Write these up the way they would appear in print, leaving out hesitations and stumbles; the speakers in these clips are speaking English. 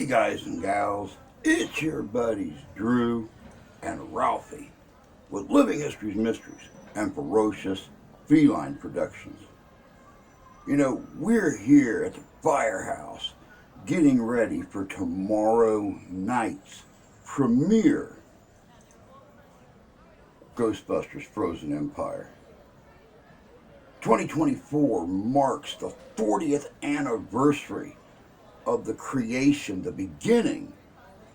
Hey guys and gals, it's your buddies Drew and Ralphie with Living History's Mysteries and Ferocious Feline Productions. You know, we're here at the firehouse getting ready for tomorrow night's premiere, Ghostbusters Frozen Empire. 2024 marks the 40th anniversary of the creation, the beginning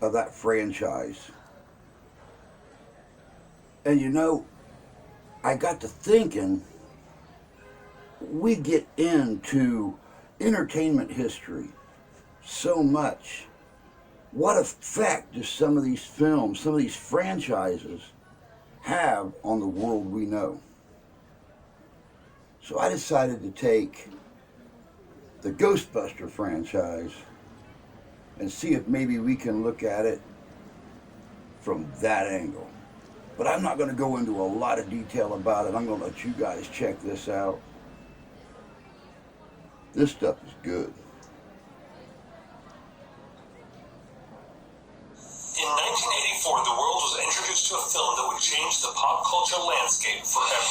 of that franchise. And you know, I got to thinking, we get into entertainment history so much. What effect do some of these films, some of these franchises have on the world we know? So I decided to take the Ghostbuster franchise and see if maybe we can look at it from that angle. But I'm not going to go into a lot of detail about it. I'm going to let you guys check this out. This stuff is good. In 1984, the world was introduced to a film that would change the pop culture landscape forever.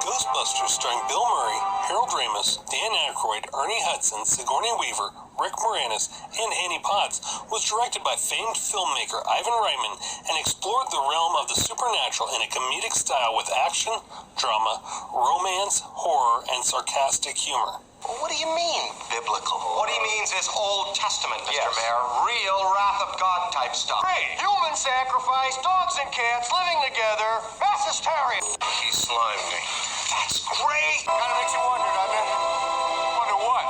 Ghostbusters, starring Bill Murray, Harold Ramis, Dan Aykroyd, Ernie Hudson, Sigourney Weaver, Rick Moranis, and Annie Potts, was directed by famed filmmaker Ivan Reitman and explored the realm of the supernatural in a comedic style with action, drama, romance, horror, and sarcastic humor. What do you mean, biblical? What he means is Old Testament, Mr. Mayor. Real wrath of God type stuff. Great! Human sacrifice, dogs and cats living together, mass hysteria. He slimed me. That's great! Kind of makes you wonder, doesn't it? Wonder what?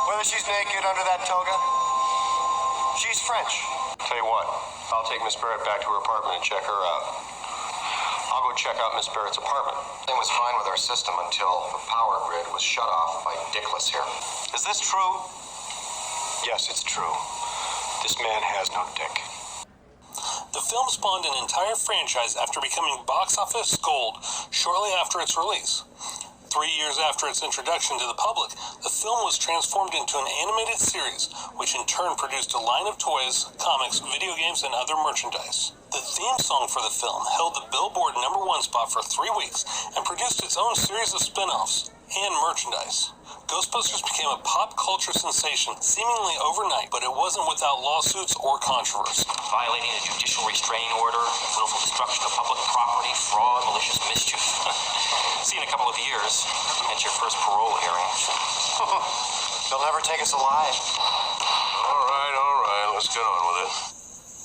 Whether she's naked under that toga? She's French. Tell you what, I'll take Miss Barrett back to her apartment and check her out. I'll go check out Miss Barrett's apartment. Everything was fine with our system until the power grid was shut off by Dickless here. Is this true? Yes, it's true. This man has no dick. The film spawned an entire franchise after becoming box office gold shortly after its release. 3 years after its introduction to the public, the film was transformed into an animated series, which in turn produced a line of toys, comics, video games, and other merchandise. The theme song for the film held the Billboard #1 spot for 3 weeks and produced its own series of spin-offs and merchandise. Ghostbusters became a pop culture sensation seemingly overnight, but it wasn't without lawsuits or controversy. Violating a judicial restraining order, willful destruction of public property, fraud, malicious mischief. See you in a couple of years. That's your first parole hearing. They'll never take us alive. All right, let's get on with it.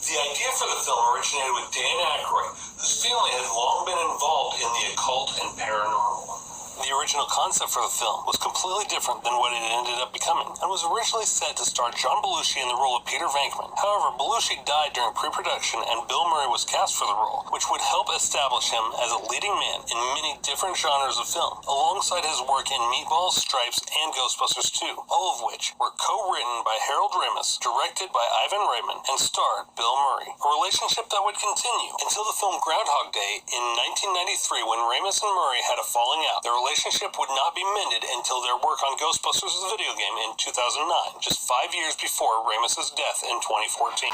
The idea for the film originated with Dan Aykroyd, whose family had long been involved in the occult and paranormal. The original concept for the film was completely different than what it ended up becoming, and was originally set to star John Belushi in the role of Peter Venkman. However, Belushi died during pre-production, and Bill Murray was cast for the role, which would help establish him as a leading man in many different genres of film, alongside his work in Meatballs, Stripes, and Ghostbusters 2, all of which were co-written by Harold Ramis, directed by Ivan Reitman, and starred Bill Murray. A relationship that would continue until the film Groundhog Day in 1993, when Ramis and Murray had a falling out. Their relationship would not be mended until their work on Ghostbusters the video game in 2009, just 5 years before Ramis' death in 2014.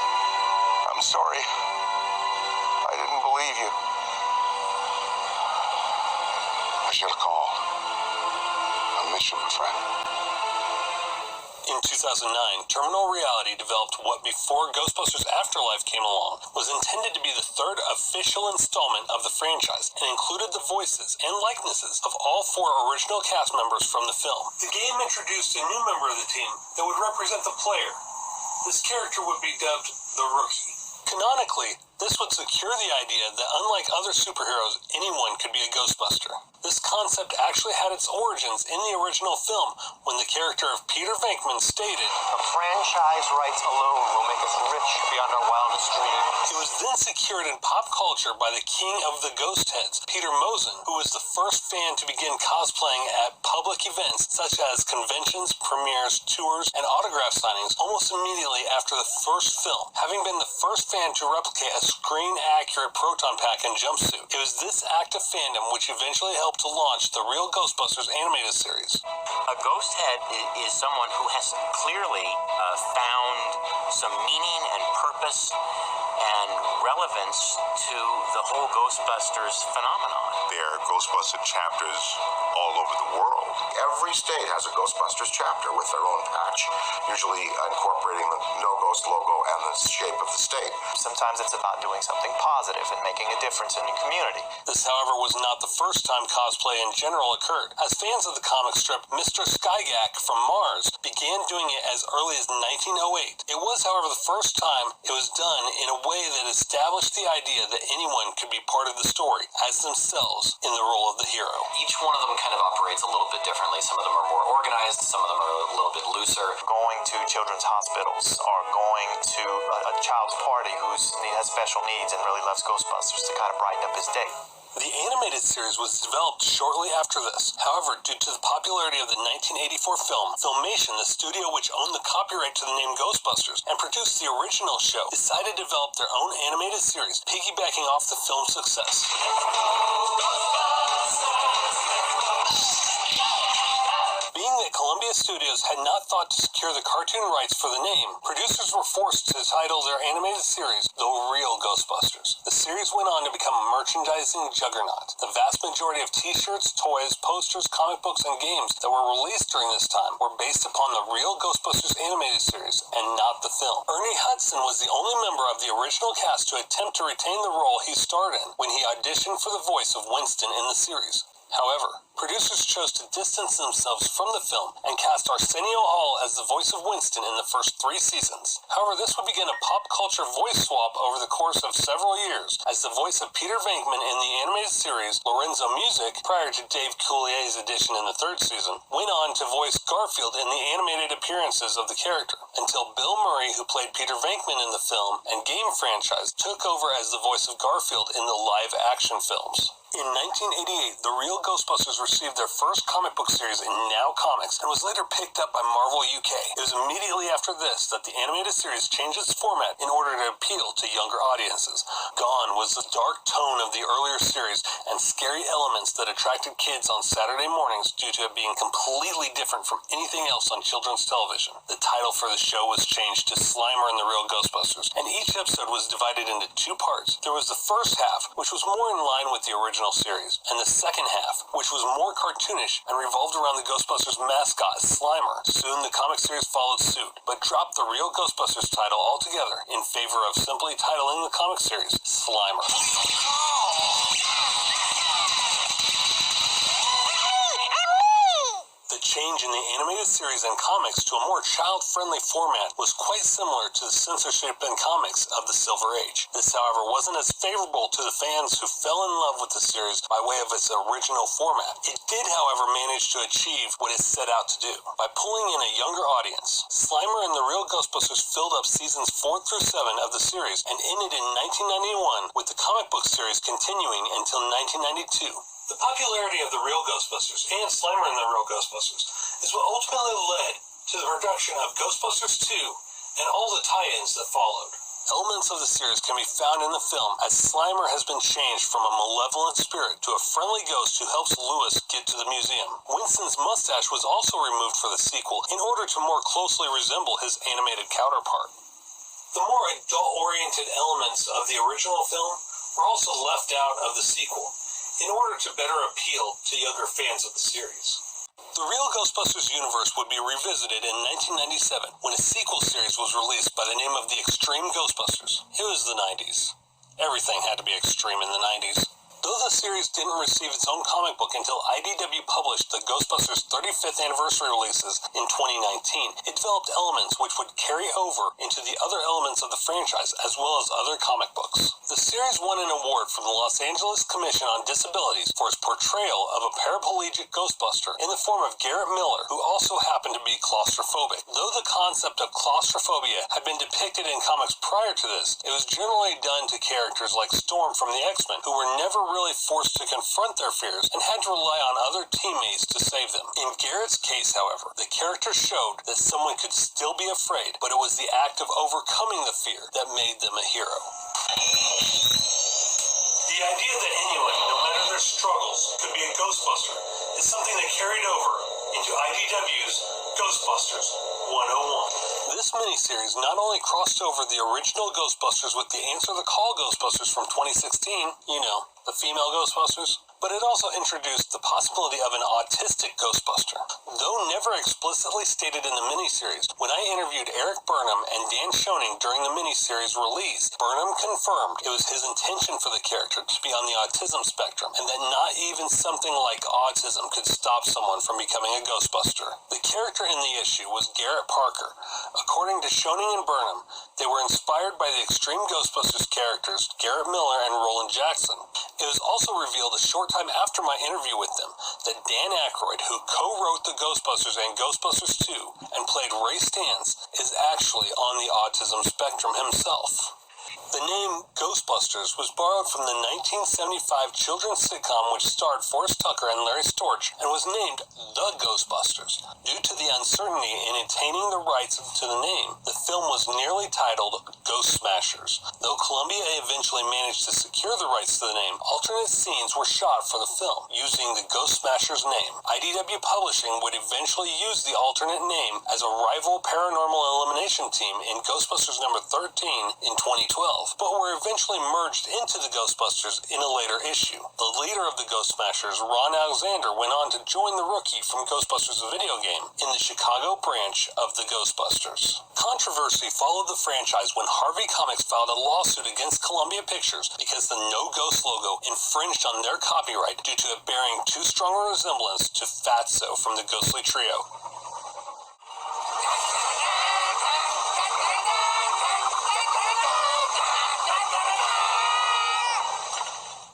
I'm sorry. I didn't believe you. I should have called. I miss you, my friend. In 2009, Terminal Reality developed what before Ghostbusters Afterlife came along was intended to be the third official installment of the franchise and included the voices and likenesses of all 4 original cast members from the film. The game introduced a new member of the team that would represent the player. This character would be dubbed the Rookie. Canonically, this would secure the idea that unlike other superheroes, anyone could be a Ghostbuster. This concept actually had its origins in the original film when the character of Peter Venkman stated, The franchise rights alone will make us rich beyond our wildest dreams. it was then secured in pop culture by the king of the ghost heads, Peter Mosen, who was the first fan to begin cosplaying at public events such as conventions, premieres, tours, and autograph signings almost immediately after the first film, having been the first fan to replicate a screen-accurate proton pack and jumpsuit. It was this act of fandom which eventually helped to launch the Real Ghostbusters animated series. A ghost head is someone who has clearly found some meaning and purpose and relevance to the whole Ghostbusters phenomenon. There are Ghostbuster chapters all over the world. Every state has a Ghostbusters chapter with their own patch, usually incorporating the No Ghost logo and the shape of the state. Sometimes it's about doing something positive and making a difference in your community. This, however, was not the first time cosplay in general occurred, as fans of the comic strip Mr. Skygak from Mars began doing it as early as 1908. It was, however, the first time it was done in a way that established the idea that anyone could be part of the story as themselves in the role of the hero. Each one of them kind of operates a little bit differently. Some of them are more organized, some of them are a little bit looser. Going to children's hospitals or going to a child's party who has special needs and really loves Ghostbusters to kind of brighten up his day. The animated series was developed shortly after this. However, due to the popularity of the 1984 film, Filmation, the studio which owned the copyright to the name Ghostbusters and produced the original show, decided to develop their own animated series, piggybacking off the film's success. Being that Columbia Studios had not thought to secure the cartoon rights for the name, producers were forced to title their animated series The Real Ghostbusters. The series went on to become a merchandising juggernaut. The vast majority of t-shirts, toys, posters, comic books, and games that were released during this time were based upon the Real Ghostbusters animated series and not the film. Ernie Hudson was the only member of the original cast to attempt to retain the role he starred in when he auditioned for the voice of Winston in the series. However, producers chose to distance themselves from the film and cast Arsenio Hall as the voice of Winston in the first 3 seasons. However, this would begin a pop culture voice swap over the course of several years, as the voice of Peter Venkman in the animated series, Lorenzo Music, prior to Dave Coulier's addition in the 3rd season, went on to voice Garfield in the animated appearances of the character, until Bill Murray, who played Peter Venkman in the film and game franchise, took over as the voice of Garfield in the live-action films. In 1988, The Real Ghostbusters received their first comic book series in Now Comics and was later picked up by Marvel UK. It was immediately after this that the animated series changed its format in order to appeal to younger audiences. Gone was the dark tone of the earlier series and scary elements that attracted kids on Saturday mornings due to it being completely different from anything else on children's television. The title for the show was changed to Slimer and the Real Ghostbusters, and each episode was divided into 2 parts. There was the first half, which was more in line with the original series, and the second half, which was more cartoonish and revolved around the Ghostbusters mascot, Slimer. Soon the comic series followed suit, but dropped the Real Ghostbusters title altogether in favor of simply titling the comic series Slimer. The change in the animated series and comics to a more child-friendly format was quite similar to the censorship in comics of the Silver Age. This, however, wasn't as favorable to the fans who fell in love with the series by way of its original format. It did, however, manage to achieve what it set out to do. By pulling in a younger audience, Slimer and the Real Ghostbusters filled up seasons 4 through 7 of the series and ended in 1991, with the comic book series continuing until 1992. The popularity of the Real Ghostbusters and Slimer and the Real Ghostbusters is what ultimately led to the production of Ghostbusters 2 and all the tie-ins that followed. Elements of the series can be found in the film, as Slimer has been changed from a malevolent spirit to a friendly ghost who helps Lewis get to the museum. Winston's mustache was also removed for the sequel in order to more closely resemble his animated counterpart. The more adult-oriented elements of the original film were also left out of the sequel, in order to better appeal to younger fans of the series. The Real Ghostbusters universe would be revisited in 1997 when a sequel series was released by the name of The Extreme Ghostbusters. It was the 90s. Everything had to be extreme in the 90s. Though the series didn't receive its own comic book until IDW published the Ghostbusters 35th anniversary releases in 2019, it developed elements which would carry over into the other elements of the franchise as well as other comic books. The series won an award from the Los Angeles Commission on Disabilities for its portrayal of a paraplegic Ghostbuster in the form of Garrett Miller, who also happened to be claustrophobic. Though the concept of claustrophobia had been depicted in comics prior to this, it was generally done to characters like Storm from the X-Men, who were never really forced to confront their fears and had to rely on other teammates to save them. In Garrett's case, however, the character showed that someone could still be afraid, but it was the act of overcoming the fear that made them a hero. The idea that anyone, no matter their struggles, could be a Ghostbuster is something that carried over into IDW's Ghostbusters 101. This miniseries not only crossed over the original Ghostbusters with the Answer the Call Ghostbusters from 2016, the female Ghostbusters, but it also introduced the possibility of an autistic Ghostbuster. Though never explicitly stated in the miniseries, when I interviewed Eric Burnham and Dan Schoening during the miniseries release, Burnham confirmed it was his intention for the character to be on the autism spectrum, and that not even something like autism could stop someone from becoming a Ghostbuster. The character in the issue was Garrett Parker. According to Schoening and Burnham, they were inspired by the Extreme Ghostbusters characters Garrett Miller and Roland Jackson. It was also revealed a short time after my interview with them that Dan Aykroyd, who co-wrote the Ghostbusters and Ghostbusters 2 and played Ray Stantz, is actually on the autism spectrum himself. The name Ghostbusters was borrowed from the 1975 children's sitcom which starred Forrest Tucker and Larry Storch and was named The Ghostbusters. Due to the uncertainty in attaining the rights to the name, the film was nearly titled Ghost Smashers. Though Columbia eventually managed to secure the rights to the name, alternate scenes were shot for the film using the Ghost Smashers name. IDW Publishing would eventually use the alternate name as a rival paranormal elimination team in Ghostbusters number 13 in 2012. But were eventually merged into the Ghostbusters in a later issue. The leader of the Ghost Smashers, Ron Alexander, went on to join the Rookie from Ghostbusters the video game in the Chicago branch of the Ghostbusters. Controversy followed the franchise when Harvey Comics filed a lawsuit against Columbia Pictures because the No Ghost logo infringed on their copyright due to it bearing too strong a resemblance to Fatso from the Ghostly Trio.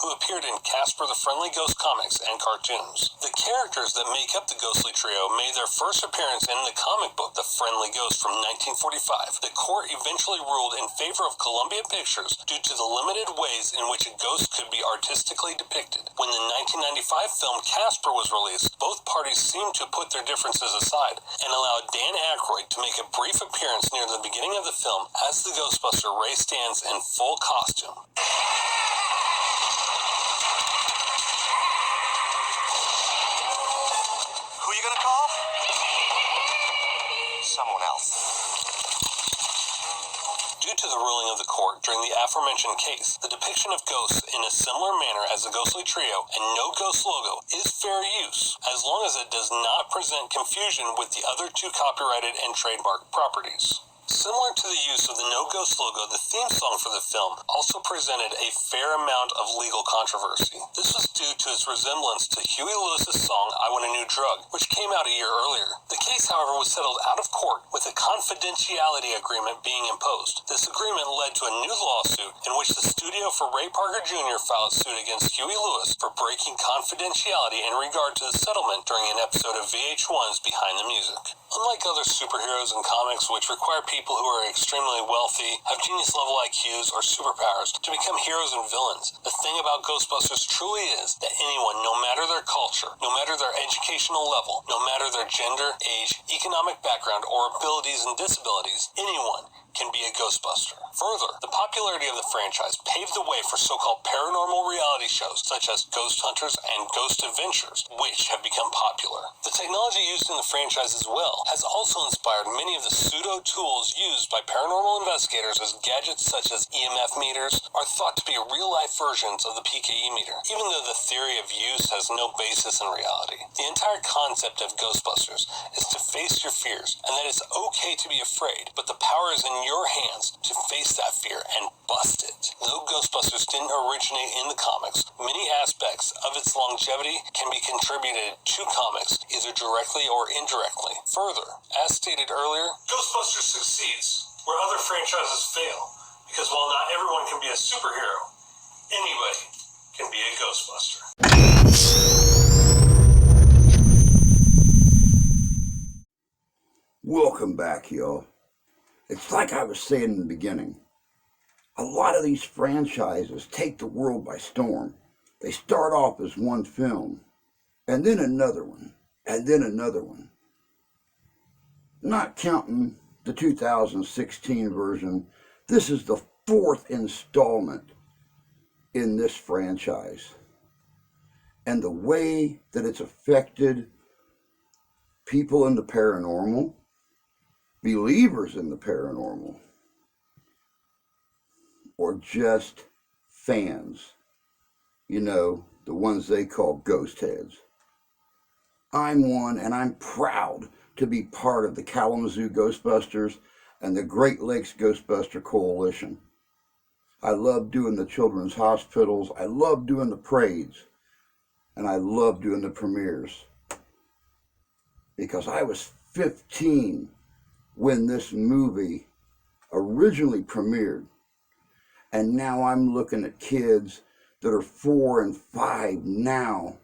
Who appeared in Casper the Friendly Ghost comics and cartoons. The characters that make up the Ghostly Trio made their first appearance in the comic book The Friendly Ghost from 1945. The court eventually ruled in favor of Columbia Pictures due to the limited ways in which a ghost could be artistically depicted. When the 1995 film Casper was released, both parties seemed to put their differences aside and allowed Dan Aykroyd to make a brief appearance near the beginning of the film as the Ghostbuster Ray Stantz in full costume. Who are you gonna call? Someone else. Due to the ruling of the court during the aforementioned case, the depiction of ghosts in a similar manner as the Ghostly Trio and No Ghost logo is fair use, as long as it does not present confusion with the other two copyrighted and trademark properties. Similar to the use of the No Ghost logo, the theme song for the film also presented a fair amount of legal controversy. This was due to its resemblance to Huey Lewis's song I Want a New Drug, which came out a year earlier. The case, however, was settled out of court with a confidentiality agreement being imposed. This agreement led to a new lawsuit in which the studio for Ray Parker Jr. filed suit against Huey Lewis for breaking confidentiality in regard to the settlement during an episode of VH1's Behind the Music. Unlike other superheroes and comics which require people who are extremely wealthy, have genius-level IQs, or superpowers to become heroes and villains, the thing about Ghostbusters truly is that anyone, no matter their culture, no matter their educational level, no matter their gender, age, economic background, or abilities and disabilities, anyone can be a Ghostbuster. Further, the popularity of the franchise paved the way for so-called paranormal reality shows such as Ghost Hunters and Ghost Adventures, which have become popular. The technology used in the franchise as well has also inspired many of the pseudo-tools used by paranormal investigators, as gadgets such as EMF meters are thought to be real-life versions of the PKE meter, even though the theory of use has no basis in reality. The entire concept of Ghostbusters is to face your fears, and that it's okay to be afraid, but the power is in your hands to face that fear and bust it. Though Ghostbusters didn't originate in the comics, many aspects of its longevity can be contributed to comics, either directly or indirectly. Further, as stated earlier, Ghostbusters succeeds where other franchises fail, because while not everyone can be a superhero, anybody can be a Ghostbuster. Welcome back, y'all. It's like I was saying in the beginning. A lot of these franchises take the world by storm. They start off as one film, and then another one, and then another one. Not counting the 2016 version, this is the 4th installment in this franchise. And the way that it's affected people in the paranormal, believers in the paranormal, or just fans, you know, the ones they call ghost heads. I'm one, and I'm proud to be part of the Kalamazoo Ghostbusters and the Great Lakes Ghostbuster Coalition. I love doing the children's hospitals, I love doing the parades, and I love doing the premieres. Because I was 15 when this movie originally premiered. And now I'm looking at kids that are 4 and 5 now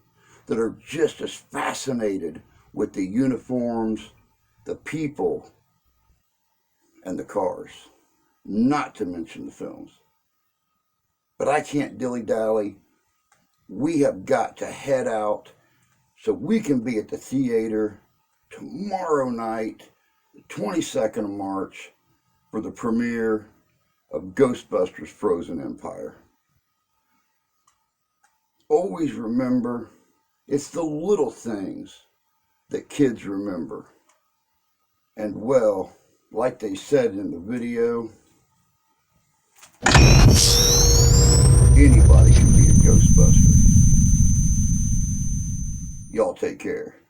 that are just as fascinated with the uniforms, the people, and the cars. Not to mention the films. But I can't dilly-dally. We have got to head out so we can be at the theater tomorrow night, the 22nd of March, for the premiere of Ghostbusters Frozen Empire. Always remember, it's the little things that kids remember. And well, like they said in the video, anybody can be a Ghostbuster. Y'all take care.